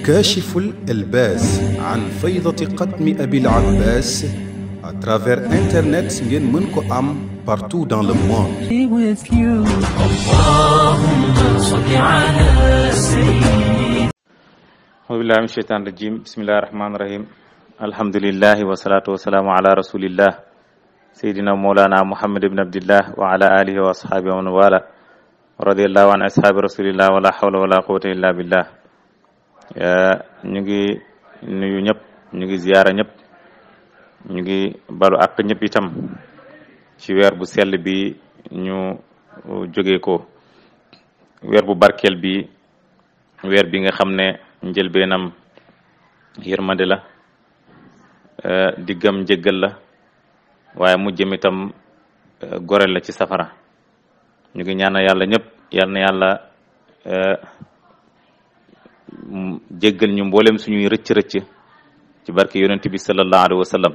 كاشف الألباس عن فيضة قدم أبي العباس à travers internet ngeen mën ko am partout dans le monde. أعوذ بالله من الشيطان الرجيم بسم الله الرحمن الرحيم الحمد لله والصلاة والسلام على رسول الله سيدنا مولانا محمد بن عبد الله وعلى آله وأصحابه ومن والاه رضي الله عن أصحاب رسول الله ولا حول ولا قوة إلا بالله. ñu ngi nuyu ñëpp, ñu ngi ziyaara ñëpp, ñu ngi balu ak ñëpp itam ci weer bu sell bi ñu jógee ko, weer bu barkeel bi, weer bi nga xam ne njëlbeenam yërmande la, diggam njëggal la, waaye mu jëm itam goreel la ci safara. ñu ngi ñaanal yàlla ñëpp, yal na yàlla jéggal ñu mboolem suñuy rëcc-rëcc ci barke yonent bi sallallahu alayhi wa sallam.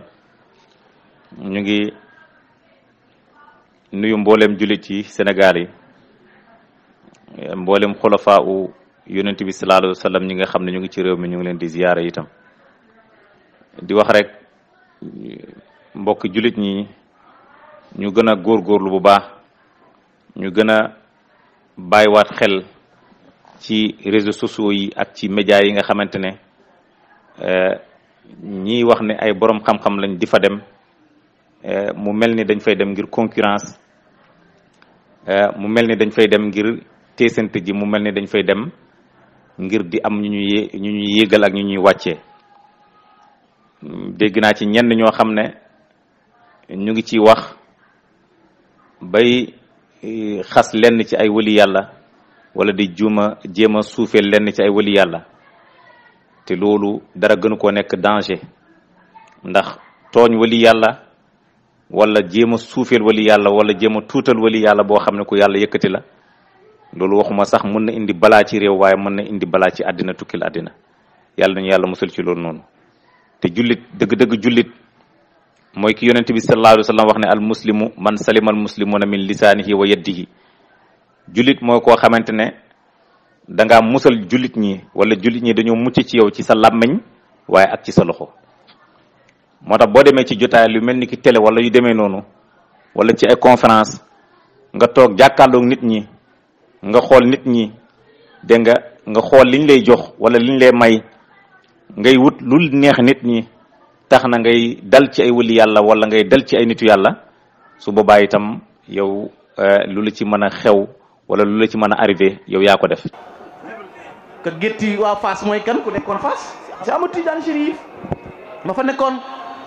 ñu ngi nuyu mboolem jullit yi Sénégal yi, mboolem xulafaa u yonent bi sallallahu alayhi wa sallam ñi nga xam ne ñu ngi ci réew mi, ñu ngi leen di ziyaara itam. di wax rek mbokk jullit ñi ñu gën a góorgóorlu bu baax, ñu gën a bàyyiwaat xel ci réseaux sociaux yi ak ci médias yi nga xamante ne ñiy wax ne ay borom xam-xam lañ di fa dem, mu mel ni dañ fay dem ngir concurrence, mu mel ni dañ fay dem ngir teesante ji, mu mel ni dañ fay dem ngir di am ñu ñuy yéegal ak ñu ñuy wàccee. dégg naa ci ñenn ñoo xam ne ñu ngi ciy wax bay xas lenn ci ay wali yàlla, wala di jéem a suufeel lenn ci ay wali yàlla, te loolu dara gënu koo nekk danger. ndax tooñ wali yàlla wala jéem a suufeel wali yàlla wala jéem a tuutal wali yàlla boo xam ne ku yàlla yëkkati la, loolu waxuma sax mën na indi balaa ci réew, waaye mën na indi balaa ci àddina, tukkil àddina. yàlla nañu yàlla musal ci loolu noonu. te jullit dëgg-dëgg jullit mooy ki yonent bi sallallahu alayhi wa sallam wax ne al muslimu man salima al muslimuna min lisaanihi wa yadihi. jullit mooy koo xamante ne dangaa musal jullit ñi, wala jullit ñi dañoo mucc ci yow ci sa làmmiñ waaye ak ci sa loxo. moo tax boo demee ci jotaay lu mel ni ki télé wala yu demee noonu, wala ci ay conférence, nga toog jàkkaarloog nit ñi, nga xool nit ñi, dégg nga xool liñ lay jox wala liñ lay may, ngay wut lu neex nit ñi, tax na ngay dal ci ay wali yàlla wala ngay dal ci ay nitu yàlla. su boobaa itam yow lu la ci mën a xew wala lu la ci mën a arrivé yow yaa ko def. ka gétti waa Fass mooy kan ku nekkoon Fass? si Amadou Tidiane Chérif ma fa nekkoon.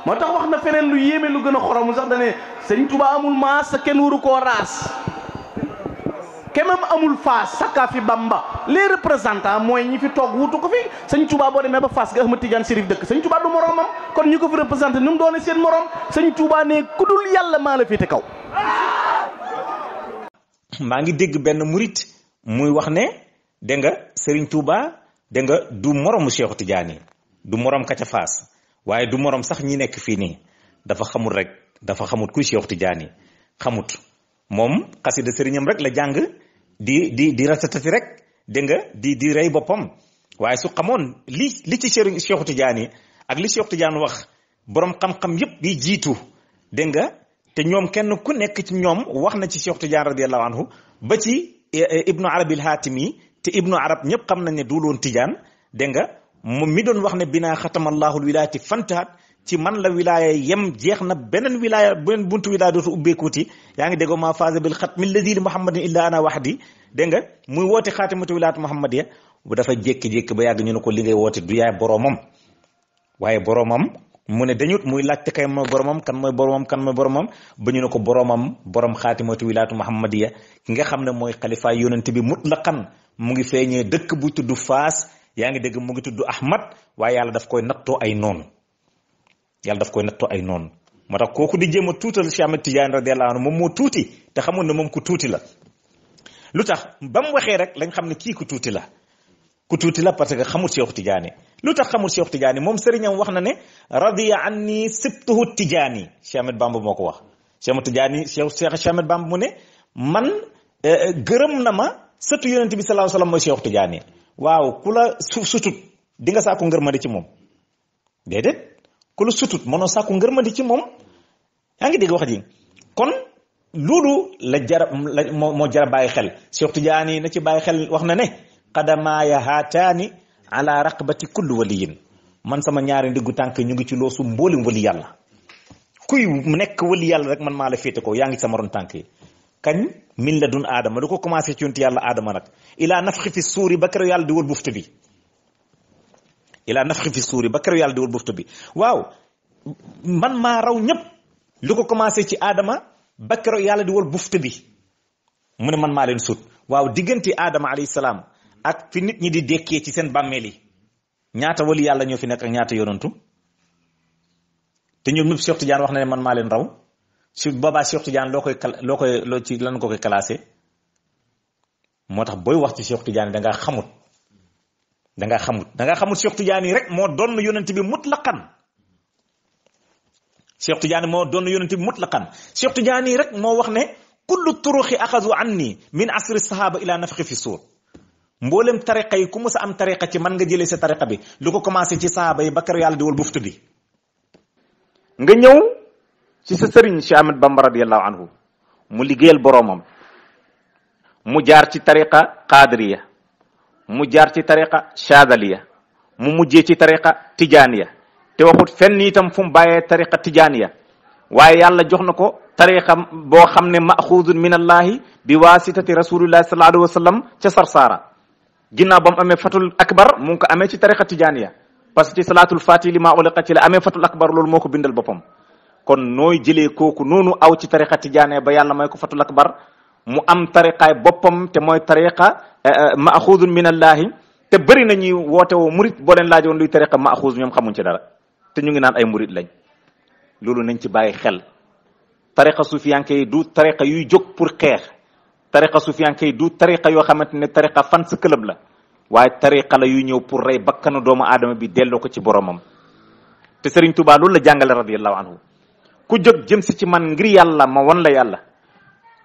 moo tax wax na feneen lu yéeme lu gën a xoromu sax dane sëñ Touba amul maas sa kenn waru koo raas, kemam amul Fass sakkaa fi Bamba. les représentants mooy ñi fi toog wutu ko fi. sëñ Touba boo demee ba Fass ga Ahmad Tidiane Chérif dëkk, sëñ Touba du moromam, kon ñi ko fi représenté nu mu doone seen morom. sëñ Touba ne ku dul yàlla maa la féete kaw. maa ngi dégg benn murit muy wax ne dégg nga Serigne Touba dégg nga du moromu Cheikh Tidiane, du morom ka ca Fass, waaye du morom sax ñi nekk fii nii. dafa xamul rek, dafa xamut kuy Cheikh Tidiane, xamut. moom xasida sëriñam rek la jàng di ratatati rek dégg nga di rey boppam. waaye su xamoon li ci sëriñ Cheikh Tidiane ak li Cheikh Tidiane wax, borom xam-xam yëpp yi jiitu dégg nga, te ñoom kenn ku nekk ci ñoom wax na ci Cheikh Tidiane radiyallahu anhu, ba ci Ibnu Arabi al-Hatimi. te Ibnu Arab ñëpp xam nañ ne duuloon Tidiane dégg nga, moom mi doon wax ne binaa xatamallahu wilaayati fantahat, ci man la wilaaya yem, jeex na, beneen wilaaya beneen buntu wilaaya dootu ubbeekuuti. yaa ngi déggoo ma faaza bil xatmi alladi li muhammadin illa ana wahdi, dégg nga, muy woote xaatimatu wilaayatu muhammadiya. bu dafa jékki-jékki ba yàgg ñu ne ko li ngay woote du yaay boromam, waaye boromam mu ne dañut muy laajte kay mooy boromam, kan mooy boromam, kan mooy boromam, ba ñu ne ko boromam borom xaatimatu wilaayatu muhammadiya, ki nga xam ne mooy xalifa yonent bi mutlaqan. mu ngi feeñee dëkk bu tudd Faas, yaa ngi dégg, mu ngi tudd Ahmad, waaye yàlla daf koy nattoo ay noonu. yàlla daf koy nattoo ay noonu. moo tax kooku di jéem a tuutal Cheikh Ahmed Tidiane radiyallahu anhu, moom moo tuuti te xamoon ne moom ku tuuti la. lu tax ba mu waxee rek lañ xam ne kii ku tuuti la. ku tuuti la parce que xamul Cheikh Tidiane. lu tax xamul Cheikh Tidiane? moom sëriñam wax na ne radiya anni sibtuhu Tidiane. Cheikh Ahmed Bamba moo ko wax. Cheikh Ahmed Tidiane Cheikh Ahmed Bamba mu ne man gërëm na ma sëtu yonent bi sallallahu alayhi wasallam mooy Cheikh Tidiane. waaw ku la sutut di nga sàkku ngërmandi ci moom déedéet ku la sutut mënoo sàkku ngërmandi ci moom yaa ngi dégg wax ji kon loolu la jara moo jara bàyyi xel Cheikh Tidiane na ci bàyyi xel wax na ne qadamaaya haataani ala raqabati kulli waliyin man sama ñaari ndiggu tànk ñu ngi ci loosu mboolim wali yàlla kuy nekk wali yàlla rek man maa la féete ko yaa ngi sama ron tànk yi kañ min la dun aadama lu ko commencé ci yonent yàlla aadama nag ilaa nafxi fi suuri ba keroog yàlla di wal buftu bi ilaa nafxi fi suuri ba keroog yàlla di wal buftu bi waaw man maa raw ñëpp lu ko commencé ci aadama ba keroog yàlla di wal buftu bi mu ne man maa leen sut waaw diggante aadama alayhi salaam ak fi nit ñi di dekkee ci seen bàmmeel yi ñaata wali yàlla ñoo fi nekk ak ñaata yonantu te ñoom ñëpp Cheikh Tidiane wax na ne man maa leen raw su boobaa Cheikh Tidiane loo ci lan ko koy classé moo tax booy wax ci Cheikh Tidiane da ngaa xamut Cheikh Tidiane yi rek moo doon yonent bi mutlaqan Cheikh Tidiane moo doon yonent bi mutlaqan Cheikh Tidiane yi rek moo wax ne kullu turuxi axazu anni min asri sahaba ila nafxi fi suur mboolem tariqa yi ku mës a am tariqa ci man nga jëlee sa tariqa bi lu ko commencé ci sahaba yi ba keroog yàlla di wal buftu bi nga ñëw ci sa sëriñ Cheikh Ahmad Bamba radiyallahu anhu mu liggéeyal boroomam mu jaar ci tariqa qadiriya mu jaar ci tariqa chadaliya mu mujjee ci tariqa tijaniya te waxut fenn itam fu mu bàyyee tariqa tijaniya waaye yàlla jox na ko tariqa boo xam ne maxuudun min allahi bi wasitati rasulillahi sallallahu alayhi wa sallam ca Sarsara ginnaaw ba mu amee fatul akbar mu ngi ko amee ci tariqa tijaniya parce que ci salaatul fati li maa uliqa ci la amee fatul akbar loolu moo ko bindal boppam kon nooy jëlee kooku noonu aw ci tariqa tijaane ba yàlla may ko fatul akbar mu am tariqaay boppam te mooy tariqa maxuudun min allahi te bëri na ñuy woote woo murit boo leen laajoon luy tariqa maxuud ñoom xamuñ ci dara te ñu ngi naan ay murit lañ loolu nañ ci bàyyi xel tariqa sufiyanke yi du tariqa yuy jóg pour xeex tariqa sufiyanke yi du tariqa yoo xamante ne tariqa fans club la waaye tariqa la yuy ñëw pour rey bakkanu doomu aadama bi delloo ko ci boromam te Serigne Touba loolu la jàngale radiyallahu anhu ku jóg jëm si ci man ngir yàlla ma wan la yàlla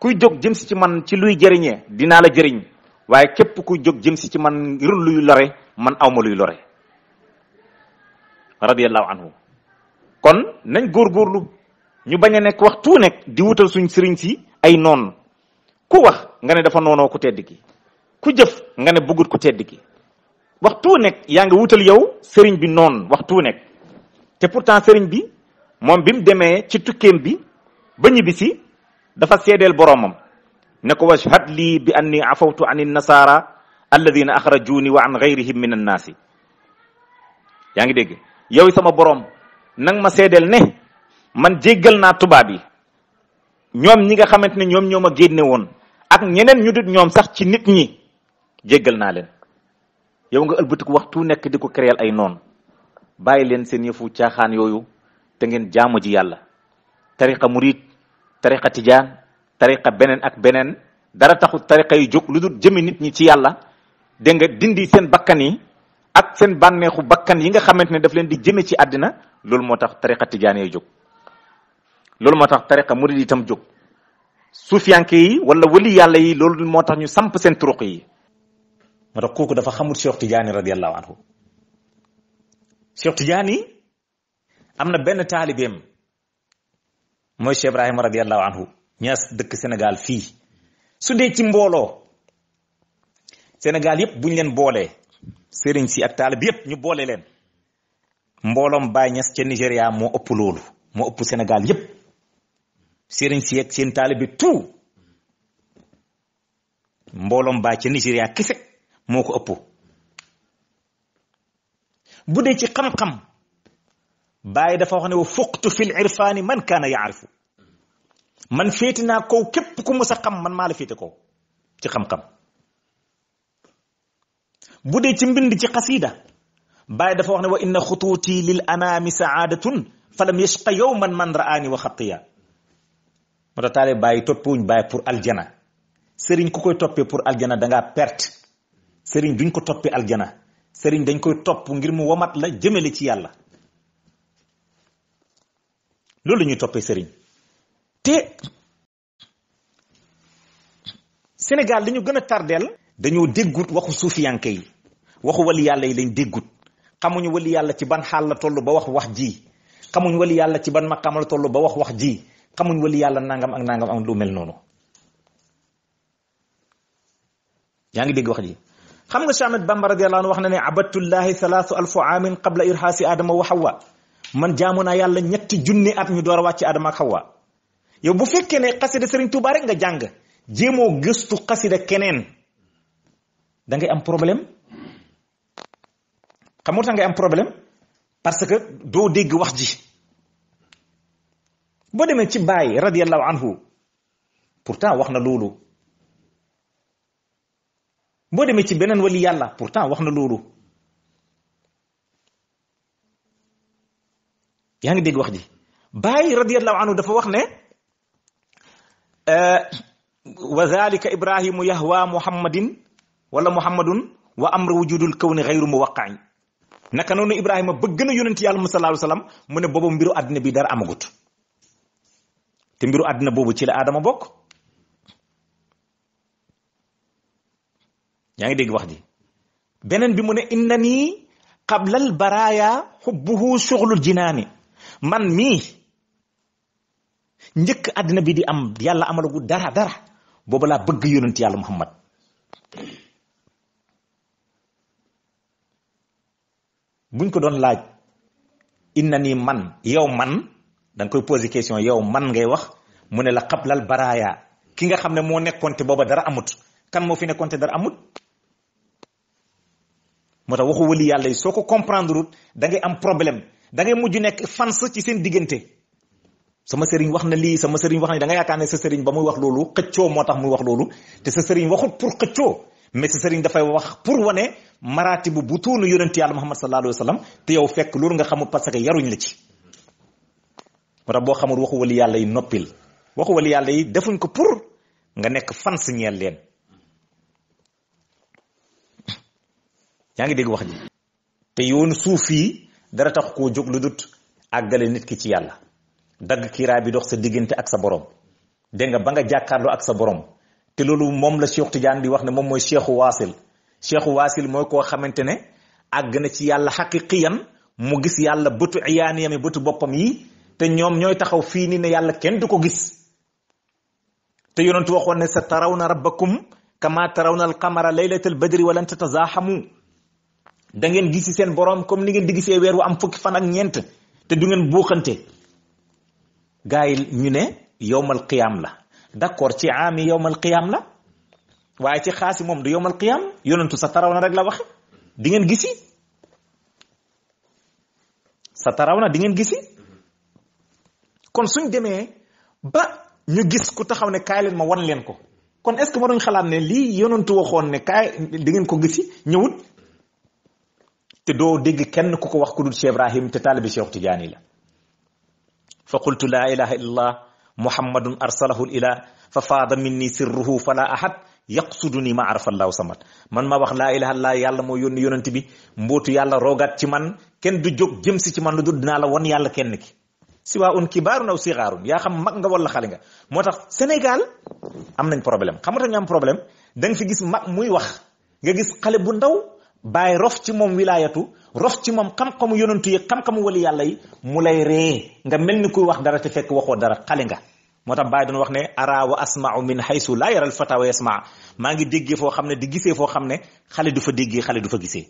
kuy jóg jëm si ci man ci luy jëriñee dinaa la jëriñ waaye képp kuy jóg jëm si ci man ngir luy lore man awma luy lore radiyallahu anhu kon nañ góorgóorlu ñu bañ a nekk waxtu nekk di wutal suñ sëriñ si ay noon ku wax nga ne dafa noonoo ku tedd ki ku jëf nga ne bëggut ku tedd ki waxtu nekk yaa ngi wutal yow sëriñ bi noon waxtu nekk te pourtant sëriñ bi moom bi mu demee ci tukkeem bi ba ñibbisi dafa seedeel boroomam ne ko washhad lii bi anni afawtu an nasara alladina axrajuni wa an gayrihim min annaasi yaa ngi dégg yow sama boroom nang ma seedeel ne man jéggal naa tubaab yi ñoom ñi nga xamante ne ñoom ñoo ma génne woon ak ñeneen ñu dut ñoom sax ci nit ñi jéggal naa leen yow nga ëlbatiku waxtu nekk di ko créer ay noon bàyyi leen seen yëfu caaxaan yooyu te ngeen jaamu ji yàlla tariqa murid tariqa tijaan tariqa beneen ak beneen dara taxul tariqa yi jóg lu dul jëme nit ñi ci yàlla dégg nga dindi seen bakkan yi ak seen bànneexu bakkan yi nga xamante ne daf leen di jëme ci àddina loolu moo tax tariqa tijaan yi jóg loolu moo tax tariqa murid itam jóg suufiyanke yi wala wali yàlla yi loolu moo tax ñu samp seen turuq yi moo tax kooku dafa xamul Cheikh Tidiane radiyallahu anhu Cheikh Tidiane am na benn taalibeem mooy Cheikh Ibrahima radiyallahu anhu ñaas dëkk Sénégal fii su dee ci mbooloo Sénégal yëpp buñ leen boolee sëriñ si ak taalib yëpp ñu boole leen mbooloom Baay Ñas ca Nigéria moo ëpp loolu moo ëpp Sénégal yëpp sëriñ si ak seen taalib bi tout mbooloom Baay ca Nigéria kese moo ko ëpp bu dee ci xam-xam Baay dafa wax ne wa fuqtu fil irfaani man kaana yaarifu man féeti naa kaw képp ku mës a xam man maa la féete kaw ci xam-xam bu dee ci mbind ci xasiida Baay dafa wax ne wa inna xutuuti lil anaami saadatun falam yashqa yowman man raani wa xatiya moo tax taale Baay toppuwuñ Baay pour aljana sëriñ ku koy toppee pour aljana dangaa perte sëriñ duñ ko toppee aljana sëriñ dañ koy topp ngir mu wamat la jëmale ci yàlla loolu la ñuy toppee sëriñ te Sénégal li ñu gën a tardeel dañoo déggut waxu suufiyanke yi waxu wali yàlla yi lañ déggut xamuñu wali yàlla ci ban xaal la toll ba wax ji xamuñ wali yàlla ci ban maqaam la toll ba wax ji xamuñ wali yàlla nangam ak nangam am lu mel noonu. yaa ngi dégg wax ji xam nga Cheikh Ahmed Bamba radiyallahu anhu wax na ne abadtullahi 3000 aamin qabla irhaasi adama wa hawa man jaamu naa yàlla 3 at ñu door a wàcc adama ak hawa. yow bu fekkee ne xasida Serigne Touba rek nga jàng jéemoo gëstu xasida keneen da ngay am problème. xam nga tax ngay am problème parce que doo dégg wax ji. boo demee ci Baay radiyallahu anhu pourtant wax na loolu. boo demee ci beneen wali yàlla pourtant wax na loolu. yaa ngi dégg wax ji Baay radiyallahu anhu dafa wax ne wa zalika ibrahimu yahwa muhammadin wala muhammadun wa amru wujudul kawni ghayru muwaqqa'i. naka noonu Ibrahima bëgg na yonent yàlla sallallahu alayhi wasallam mu ne boobu mbiru àddina bi dara amagut te mbiru àddina boobu ci la Adama bokk. yaa ngi dégg wax ji beneen bi mu ne innani qablal baraya hubbuhu shughlul jinaani man mii njëkk àddina bi di am yàlla amalagu dara boobu laa bëgg yonent yàlla Muhammad. buñ ko doon laaj innani man yow man da nga koy posé question yow man ngay wax mu ne la qablal baraya ki nga xam ne moo nekkoon te booba dara amut kan moo fi nekkoon te dara amut. moo tax waxu wali yàlla yi soo ko comprendre da ngay am problème da ngay mujj nekk fans ci seen diggante. sama sëriñ wax na lii sama sëriñ wax na da nga yaakaar ne sa sëriñ ba muy wax loolu xëccoo moo tax muy wax loolu te sa sëriñ waxut pour xëccoo mais sa sëriñ dafay wax pour wane maratibu bu tuunu yonent yàlla Muhammad sallallahu alayhi wa sallam te yow fekk loolu nga xamul parce que yaruñ la ci. moo tax boo xamul waxu wali yàlla yi noppil waxu wali yàlla yi defuñ ko pour nga nekk fans ñeel leen. yaa ngi dégg wax ji te yoonu suuf yi dara tax koo jóg lu dut àggale nit ki ci yàlla dagg kiiraay bi dox sa diggante ak sa borom dégg nga ba nga jàkkaarloo ak sa borom te loolu moom la Cheikh Tidiane di wax ne moom mooy Cheikhu Waasil mooy koo xamante ne àgg na ci yàlla xaqiqiyan mu gis yàlla bëtu iyaaniyam bëtu boppam yi te ñoom ñooy taxaw fii nii ne yàlla kenn du ko gis te yonentu waxoon ne sa tarawna rabbakum kama tarawna al qamara laylatal badri walan tatazaahamu da ngeen gisi seen borom comme ni ngeen di gisee weer wu am fukki fan ak ñeent te du ngeen buuxante. gaa yi ñu ne yowmal qiyaam la d'accord ci aami yowmal qiyaam la waaye ci xaasi moom du yowmal qiyaam yonentu sa taraw na rek la waxe di ngeen gisi sa taraw na di ngeen gisi. kon suñ demee ba ñu gis ku taxaw ne kaay leen ma wan leen ko kon est-ce que ma doon xalaat ne lii yonentu waxoon ne kaay di ngeen ko gisi ñëwut. te doo dégg kenn ku ko wax ku dul Cheikh Ibrahim te taalibi Cheikh Tidiane la. fa qultu laa ilaha illallah muhammadun arsalahu ilah fa faada minni sirruhu fala ahad yaqsuduni ma arafa allahu samad man ma wax laa ilaha illallah yàlla moo yónni yonent bi mbootu yàlla roogaat ci man kenn du jóg jëm si ci man lu dul dinaa la wan yàlla kenn ki siwaa un kibaarun aw sigaarun yaa xam mag nga wala xale nga. moo tax Sénégal am nañ problème xam nga ñu am problème da nga fi gis mag muy wax nga gis xale bu ndaw bàyyi rof ci moom wilaayatu rof ci moom xam-xamu yonentu yi xam-xamu wali yàlla yi mu lay ree nga mel ni kuy wax dara te fekk waxoo dara xale nga. moo tax bàyyi doon wax ne ara wa asma'u min haysu la yaral fata wa yasma maa ngi déggee foo xam ne di gisee foo xam ne xale du fa déggee xale du fa gisee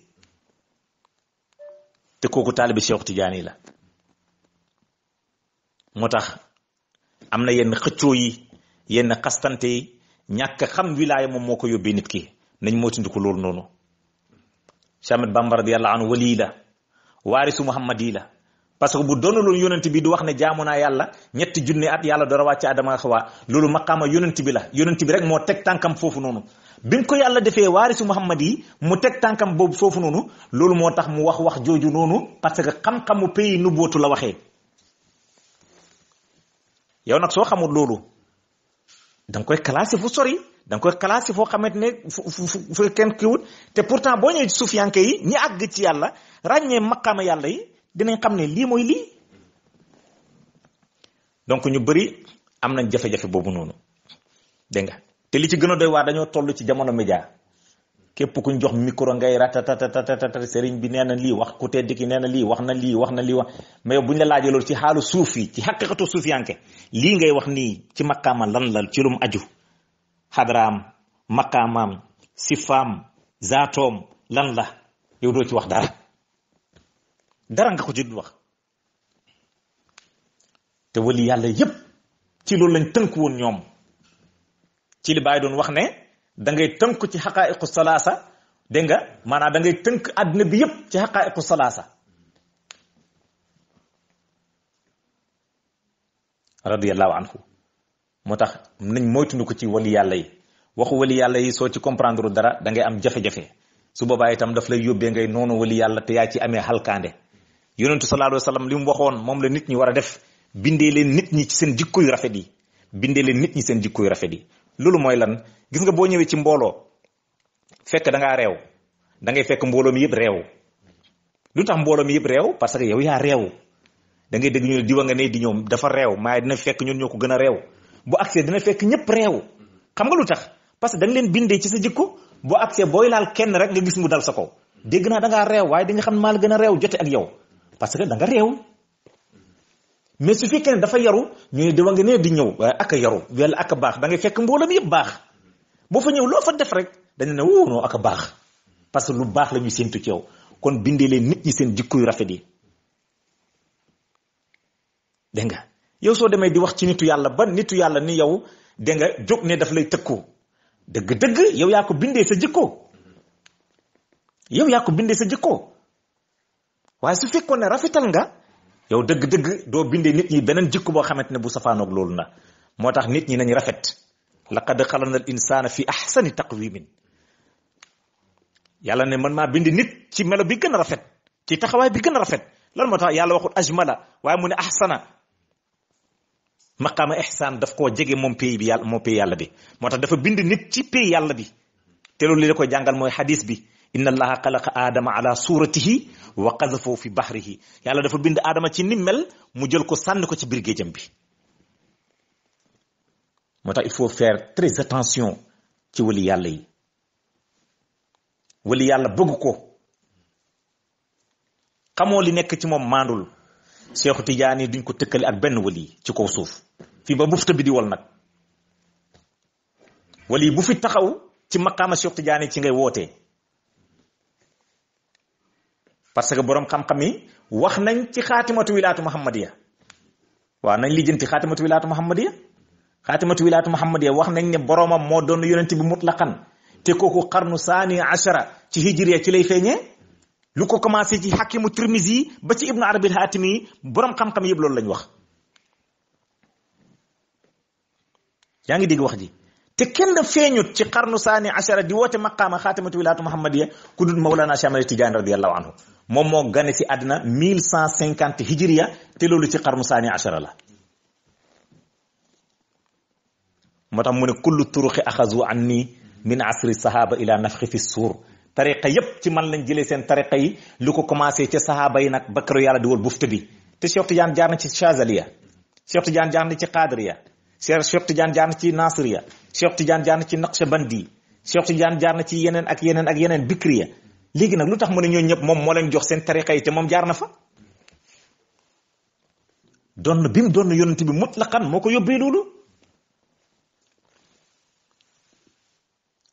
te kooku taalibi Cheikh Tidiane la. moo tax am na yenn xëccoo yi yenn xastante yi ñàkk xam wilaaya moom moo ko yóbbee nit ki nañ moytandiku loolu noonu. Cheikh Ahmed Bamba radiyallahu anhu wali la waarisu Muhammad yi la parce que bu doonaloon yonent bi du wax ne jaamu naa yàlla 3 junne at yàlla door a wàcc Adama ak Hawa loolu maqaama yonent bi la yonent bi rek moo teg tànkam foofu noonu. bi mu ko yàlla defee waarisu Muhammad yi mu teg tànkam boobu foofu noonu loolu moo tax mu wax jooju noonu parce que xam-xamu pays nubbootu la waxee. yow nag soo xamul loolu da nga koy classé fu sori. da nga koy classé foo xamante ne fu kenn kiiwut te pourtant boo ñëwee ci suufiyanke yi ñi àgg ci yàlla ràññee maqaama yàlla yi dinañ xam ne lii mooy lii. donc ñu bëri am nañ jafe-jafe boobu noonu dégg nga te li ci gën a doy waar dañoo toll ci jamono média képp kuñ jox micro ngay ratatatata sëriñ bi nee na lii wax ku tedd ki nee na lii wax na lii wax na lii wax mais yow buñ la laajee loolu ci xaalu suuf yi ci xaqiqatu suufiyanke lii ngay wax nii ci maqaama lan la ci lum aju xadraam maqaamaam sifaam zaatoom lan la yow doo ci wax dara nga ko ci wax te wali yàlla yépp ci loolu lañ tënk woon ñoom ci li Baay doon wax ne da ngay tënk ci xaqaa'iqu salaasa dégg nga maanaam da ngay tënk àddina bi yépp ci xaqaa'iqu salaasa radiyallahu anhu moo tax nañ moytuñu ko ci wali yàlla yi waxu wali yàlla yi soo ci comprendre dara da ngay am jafe-jafe su boobaa itam daf lay yóbbee ngay noonu wali yàlla te yaa ci amee xalkaande yonentu sallallahu alayhi wa sallam li mu waxoon moom la nit ñi war a def bindee leen nit ñi ci seen jikko yu rafet yi bindee leen nit ñi seen jikko yu rafet yi loolu mooy lan gis nga boo ñëwee ci mbooloo fekk da ngaa réew da ngay fekk mbooloo mi yëpp réew lu tax mbooloo mi yëpp réew parce que yow yaa réew da ngay dégg ñu ne diwa nga ne di ñoom dafa réew maaye dina fekk ñun ñoo ko gën a réew bu accès dina fekk ñëpp réew xam nga lu tax parce que da nga leen bindee ci sa jikko boo accès booy laal kenn rek nga gis mu dal sa kaw dégg naa da ngaa réew waaye di nga xam ne maa la gën a réew jote ak yow parce que da nga réew mais su fekkee ne dafa yaru ñu ne diwa nga ne di ñëw waaye ak a yaru wala ak a baax da ngay fekk mbooloo mi yëpp baax boo fa ñëw loo fa def rek dañu ne wóo noo ak a baax parce que lu baax la ñuy séntu ci yow kon bindee leen nit ñi seen jikko yu rafet yi dégg nga yow soo demee di wax ci nitu yàlla ba nitu yàlla ni yow dégg nga jóg ne daf lay tëkku dëgg-dëgg yow yaa ko bindee sa jikko yow yaa ko bindee sa jikko waaye su fekkoon ne rafetal nga yow dëgg-dëgg doo bindee nit ñi beneen jikko boo xamante ne bu safaanoog loolu na moo tax nit ñi nañ rafet laqad xalaqna al insana fi ahsani taqwimin yàlla ne man maa bind nit ci melo bi gën a rafet ci taxawaay bi gën a rafet lan moo tax yàlla waxul ajmala waaye mu ne ahsana maqaama ihsaan daf koo jege moom pays bi yàlla moom pays yàlla bi moo tax dafa bind nit ci pays yàlla bi te loolu li la koy jàngal mooy hadis bi inna allaha xalaqa aadama ala suratihi wa qadhafahu fi bahrihi yàlla dafa bind aadama ci ni mel mu jël ko sànni ko ci biir géejam bi moo tax il faut faire très attention ci wali yàlla yi wali yàlla bëgg ko xamoo li nekk ci moom maandul Seexu Tijaani duñ ko tëkkale ak benn wali ci kaw suuf fii ba bufta bi di wal nag wali bu fi taxaw ci maqaama Seexu Tijaani ci ngay wootee parce que boroom xam-xam yi wax nañ ci xaatimatu wilaatu muhammadiya waaw nañ lijjanti xaatimatu wilaatu muhammadiya xaatimatu wilaatu muhammadiya wax nañ ne boroomam moo doon yonent bi mutlaqan te kooku xarnu saani ashara ci hijriya ci lay feeñee lu ko commencé ci xakimu Tirmizi ba ci ibnu arabil haatimi boroom xam-xam yëpp loolu lañ wax yaa ngi dégg wax ji te kenn feeñut ci xarnu saani ashara di woote maqaama xaatimatu wilaatu muhammadiya ku dul Mawlana Cheikh Ahmad Tidiane radiyallahu anhu moom moo gane si àddina 1150 hijriya te loolu ci xarnu saani ashara la moo tax mu ne kullu turuqi axazu anni min asri sahaba ila nafxi fi suur tariqa yépp ci man lañ jëlee seen tariqa yi lu ko commencé ca sahaba yi nag bakkaru yàlla di wal bufta bi te Cheikh Tidiane jaar na ci Chazaliya Cheikh Tidiane jaar na ci Qadiriya Cheikh Tidiane jaar na ci Nasiriya Cheikh Tidiane jaar na ci Naqshbandi Cheikh Tidiane jaar na ci yeneen ak yeneen ak yeneen Bikriya léegi nag lu tax mu ne ñooñu ñëpp moom moo leen jox seen tariqa yi te moom jaar na fa doon bi mu doon yonent bi mutlaqan moo ko yóbbee loolu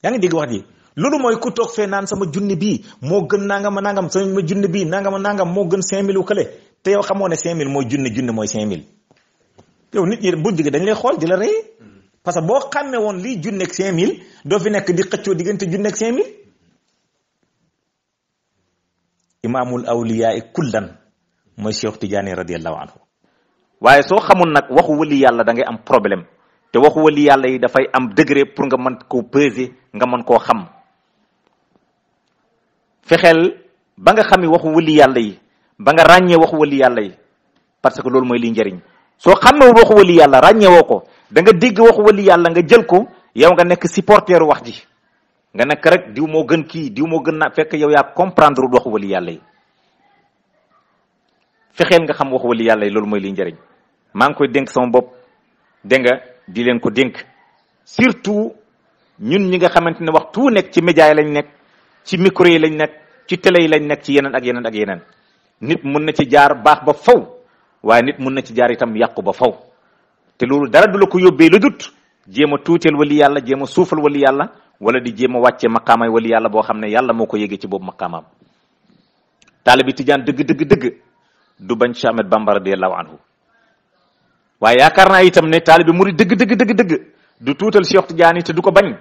yaa ngi dégg wax ji loolu mooy ku toog fee naan sama junni bii moo gën nangama nangam sama junni bii nangama nangam moo gën 5000 kële te yow xamoo ne 5000 mooy junni mooy 5000 yow nit ñi bu jógee dañ lay xool di la rey parce que boo xàmmee woon lii junni ak 5000 doo fi nekk di xëccoo diggante junni ak 5000 imaamul awliyaa kullan mooy Cheikh Tidiane radiyallahu anhu waaye soo xamul nag waxu wali yàlla da ngay am problème te waxu wali yàlla yi dafay am degré pour nga mën koo peser nga mën koo xam fexeel ba nga xami waxu wali yàlla yi ba nga ràññee waxu wali yàlla yi parce que loolu mooy liy njëriñ soo xamee waxu wali yàlla ràññeewoo ko da nga dégg waxu wali yàlla nga jël ko yow nga nekk supporter wax ji nga nekk rek diw moo gën kii diw moo gën naa fekk yow yaa comprendre waxu wali yàlla yi fexeel nga xam waxu wali yàlla yi loolu mooy liy njëriñ maa ngi koy dénk sama bopp dégg nga di leen ko dénk surtout ñun ñi nga xamante ne waxtu nekk ci média yi lañ nekk ci micro yi lañ nekk ci télé yi lañ nekk ci yeneen ak yeneen ak yeneen nit mun na ci jaar baax ba faw waaye nit mun na ci jaar itam yàqu ba faw te loolu dara du la ko yóbbee lu dut jéem a tuuteel wali yàlla jéem a suufal wali yàlla wala di jéem a wàcce maqaamay wali yàlla boo xam ne yàlla moo ko yégee ci boobu maqaamaam taalibi tijaan dëgg du bañ Cheikh Ahmed Bamba radiyallahu anhu waaye yaakaar naa itam ne taalibi murid dëgg du tuutal Cheikh Tidiane te du ko bañ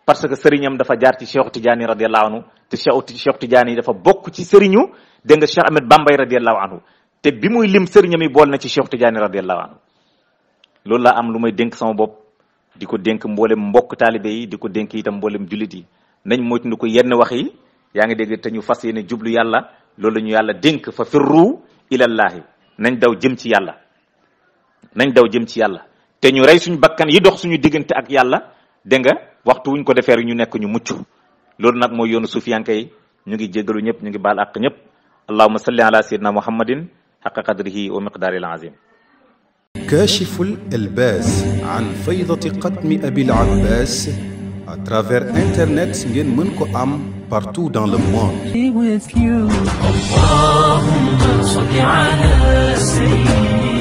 parce que sëriñam dafa jaar ci Cheikh Tidiane radiyallahu anhu te Cheikh Tidiane dafa bokk ci sëriñu dégg nga Cheikh Ahmed Bamba radiyallahu anhu te bi muy lim sëriñam yi bool na ci Cheikh Tidiane radiyallahu anhu loolu laa am lu may dénk sama bopp di ko dénk mboolem mbokk taalibe yi di ko dénk itam mboolem jullit yi nañ moytu ko yenn wax yi yaa ngi dégg te ñu fas yéene jublu yàlla loolu la ñu yàlla dénk fa firru ilallahi nañ daw jëm ci yàlla te ñu rey suñu bakkan yi dox suñu diggante ak yàlla dégg nga waxtu wuñ ko defee rek ñu nekk ñu mucc loolu nag mooy yoonu sufiyanke yi ñu ngi jéggalu ñëpp ñu ngi baal àq ñëpp allahumma salli ala sayyidina muhammadin haqqa qadrihi wa miqdaril azim كاشف الإلباس عن فيضة قدم أبي العباس à travers internet ngeen mën ko am partout dans le monde. Allahumma salli ala sayyidina